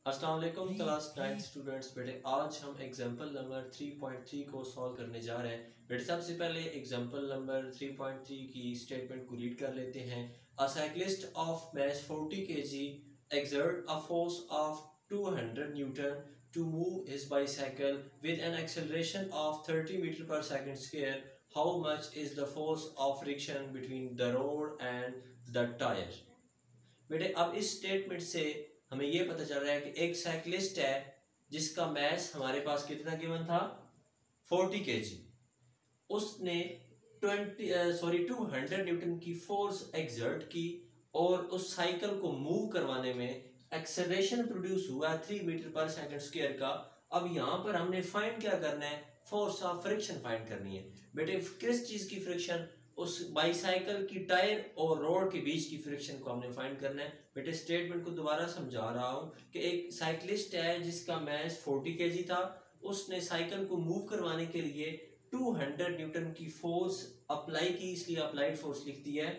अस्सलाम वालेकुम class 9 students. बेटे आज हम एग्जांपल नंबर 3.3 को सॉल्व करने जा रहे हैं। बेटे सबसे पहले एग्जांपल नंबर 3.3 की स्टेटमेंट को रीड कर लेते हैं। अ cyclist of mass 40 kg exert a force of 200 Newton to move his bicycle with an acceleration of 30 meter per second square. How much is the force of friction between the road and the tire? बेटे अब इस statement से हमें ये पता चल रहा है कि एक साइकिलिस्ट है जिसका मैस हमारे पास कितना गिवन था 40 kg। उसने 200 न्यूटन की फोर्स एक्सर्ट की और उस साइकिल को मूव करवाने में एक्सेलरेशन प्रोड्यूस हुआ 3 मीटर पर सेकंड स्क्वायर का। अब यहाँ पर हमने फाइंड क्या करना है, फोर्स ऑफ फ्रिक्शन फाइंड करनी है। बेटे किस चीज की फ्रिक्शन, उस बाईसाइकिल की टायर और रोड के बीच की फ्रिक्शन को हमने फाइंड करना है। बेटे स्टेटमेंट को दोबारा समझा रहा हूँ कि एक साइकिलिस्ट है जिसका मैस 40 kg था। उसने साइकिल को मूव करवाने के लिए 200 न्यूटन की फोर्स अप्लाई की, इसलिए अप्लाइड फोर्स लिख दी है।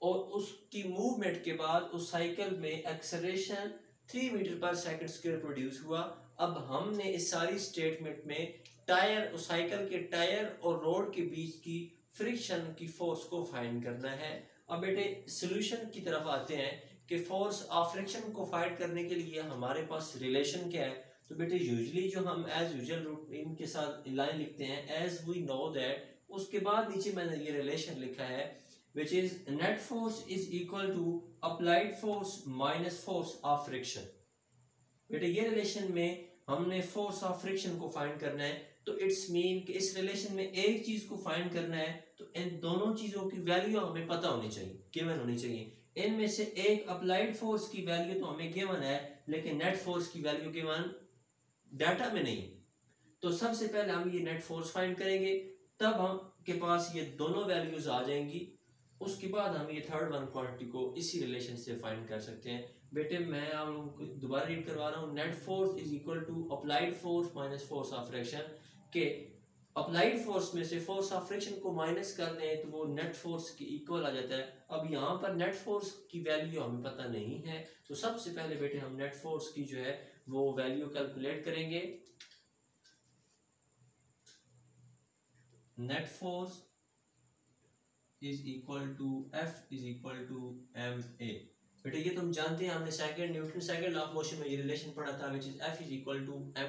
और उसकी मूवमेंट के बाद उस साइकिल में एक्सेलरेशन 3 मीटर पर सेकंड स्क्वायर प्रोड्यूस हुआ। अब हमने इस सारी स्टेटमेंट में टायर, उस साइकिल के टायर और रोड के बीच की फ्रिक्शन की फोर्स को फाइंड करना है। अब बेटे सॉल्यूशन की तरफ आते हैं कि फोर्स ऑफ फ्रिक्शन को फाइंड करने के लिए हमारे पास रिलेशन क्या है। तो बेटे यूजुअली जो हम एज यूजुअल रूटीन के साथ लाइन लिखते हैं एज वी नो दैट, उसके बाद नीचे मैंने ये रिलेशन लिखा है which is net force is equal to applied force minus force of friction। बेटे ये रिलेशन में हमने फोर्स ऑफ फ्रिक्शन को फाइंड करना है। तो इट्स मीन कि इस रिलेशन में एक चीज को फाइंड करना है तो इन दोनों चीजों की वैल्यू हमें पता होनी चाहिए, गिवन होनी चाहिए। इनमें से एक अप्लाइड फोर्स की वैल्यू तो हमें गिवन है, लेकिन नेट फोर्स की वैल्यू गिवन डाटा में नहीं। तो सबसे पहले हम ये नेट फोर्स फाइंड करेंगे, तब हम के पास ये दोनों वैल्यूज आ जाएंगी। उसके बाद हम ये थर्ड वन क्वांटिटी को इसी रिलेशन से फाइंड कर सकते हैं। बेटे मैं आप लोगों को दोबारा रीड करवा रहा हूँ। Net force is equal to applied force minus force of friction. के अप्लाइड फोर्स में से फोर्स ऑफ फ्रिक्शन को माइनस कर दें तो वो नेट फोर्स की इक्वल आ जाता है। अब यहाँ पर नेट फोर्स की वैल्यू हमें पता नहीं है, तो सबसे पहले बेटे हम नेट फोर्स की जो है वो वैल्यू कैलकुलेट करेंगे। Net force is equal to F is equal to ma। बेटे ये तुम जानते हैं, हमने second Newton second law of motion में ये रिलेशन पढ़ा था, which is F is equal to ma,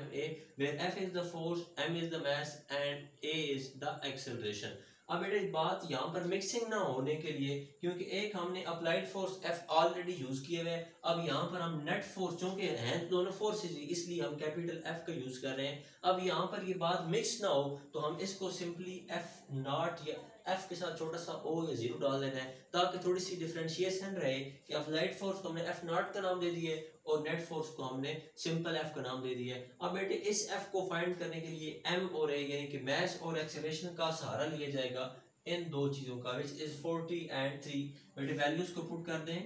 where F is the force, m is the mass and a is the acceleration. अब बेटे बात यहाँ पर मिक्सिंग ना होने के लिए, क्योंकि एक हमने applied force F already use किए हुए, अब यहाँ पर हम नेट फोर्स, चूंकि हैं दोनों फोर्सेज इसलिए हम कैपिटल F का यूज कर रहे हैं। अब यहाँ पर ये बात मिक्स ना हो तो हम इसको सिंपली F नॉट या F के साथ छोटा सा O या 0 डाल देना है, ताकि थोड़ी सी डिफरेंशिएशन रहे कि अप्लाइड फोर्स को हमने F नॉट का नाम दे दिए और नेट फोर्स को हमने सिंपल F का नाम दे दिया है। अब बेटे इस F को फाइंड करने के लिए M और A यानी कि मास और एक्सेलरेशन का सहारा लिया जाएगा इन दो चीजों का, which is 40 and 3। बेटे वैल्यूज को पुट कर दें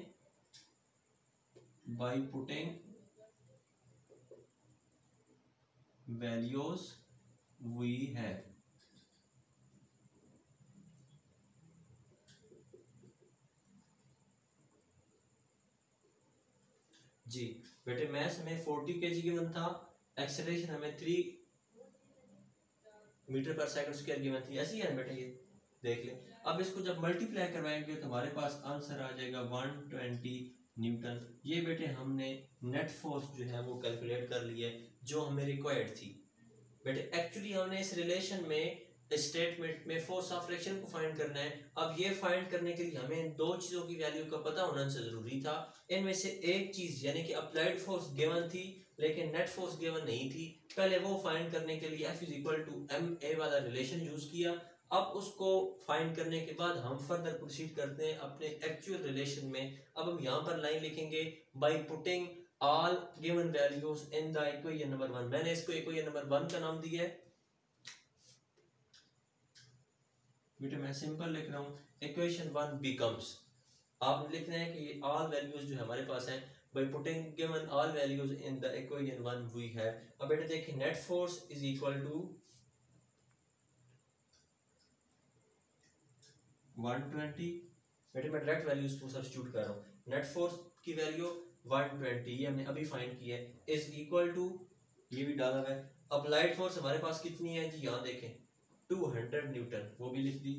by putting values we have। जी बेटे मैस हमें 40 kg गिवन था, एक्सेलरेशन हमें 3 मीटर पर सेकंड स्क्वायर गिवन थी, ऐसी है बेटे, ये देख लें। अब इसको जब मल्टीप्लाई करवाएंगे तो हमारे पास आंसर आ जाएगा 120 न्यूटन। ये बेटे हमने नेट फोर्स जो है वो कैलकुलेट कर लिया है जो हमें रिक्वायर्ड थी। बेटे एक्चुअली हमने इस रिलेशन में स्टेटमेंट में फोर्स ऑफ फ्रिक्शन को फाइंड करना है। अब ये फाइंड करने के लिए हमें दो चीजों की वैल्यू का पता होना जरूरी था। इनमें से एक चीज यानी कि अप्लाइड फोर्स गिवन थी लेकिन नेट फोर्स गिवन नहीं थी। पहले वो फाइंड करने के लिए F is equal to ma वाला रिलेशन यूज किया। अब उसको फाइंड करने के बाद हम फर्दर प्रोसीड करते हैं अपने एक्चुअल रिलेशन में। अब हम यहाँ पर लाइन लिखेंगे by putting all given values in the equation number 1। मैंने इसको इक्वेशन नंबर 1 का नाम दिया है। बेटा मैं सिंपल लिख रहा हूँ, इक्वेशन 1 बिकम्स, आप लिखना है कि ऑल वैल्यूज जो हमारे पास हैं by putting given all values in the equation 1 we have। अब बेटा देखिए net force is equal to 120। बेटे मैं डायरेक्ट वैल्यूज को सब्स्टिट्यूट कर रहा हूँ। नेट फोर्स की वैल्यू 120 ये हमने अभी फाइंड किया है, इज इक्वल टू, ये भी डाला हुआ है। अप्लाइड फोर्स हमारे पास कितनी है जी, यहाँ देखें 200 न्यूटन, वो भी लिख दी,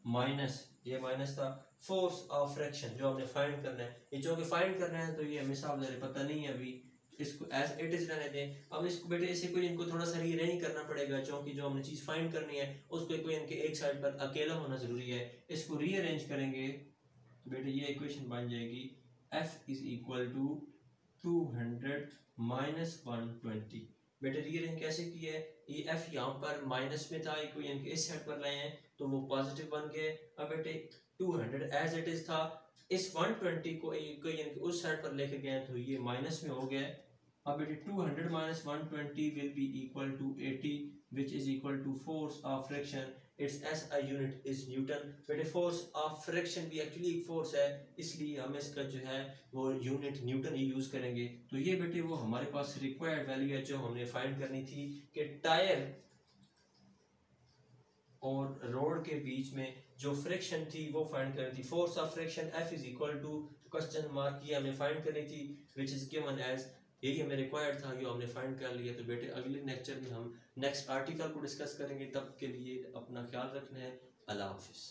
माइनस, ये माइनस था फोर्स ऑफ फ्रिक्शन जो हमने फाइंड करना है। ये जो कि फाइंड करना है तो ये हमें साहब पता नहीं है अभी, इसको एज इट इज रहने दें। अब इसको बेटे इसे कोई इनको थोड़ा सा रीअरेंज करना पड़ेगा, क्योंकि जो हमने चीज़ फाइंड करनी है उसको कोई इनके एक साइड पर अकेला होना ज़रूरी है। इसको रीअरेंज करेंगे तो बेटे ये इक्वेशन बन जाएगी F is equal to 200 minus 120। बेटे रीअरेंज कैसे किया है, ये F यहाँ पर माइनस में था, कोई इनके इस साइड पर लाए हैं तो वो पॉजिटिव बन गए। अब बेटे 200 एज इट इज था, इस 120 को इनके उस साइड पर लेके गए तो ये माइनस में हो गया। अब बेटे 200 minus 120 will be equal to 80 which is equal to force of friction, it's SI unit is newton. बेटे फोर्स ऑफ फ्रिक्शन भी एक्चुअली एक फोर्स है, इसलिए हम इसका जो है वो यूनिट न्यूटन ही यूज करेंगे। तो ये बेटे वो हमारे पास रिक्वायर्ड वैल्यू है जो हमने फाइंड करनी थी कि टायर और रोड के बीच में जो फ्रिक्शन थी वो फाइंड करनी थी। Force of friction F is equal to question mark, ये हमें फाइंड करनी थी विच इज गिवन एज, यही हमें रिक्वायर्ड था, ये हमने फाइंड कर लिया। तो बेटे अगले लेक्चर में हम नेक्स्ट आर्टिकल को डिस्कस करेंगे, तब के लिए अपना ख्याल रखना है। अल्लाह हाफिज़।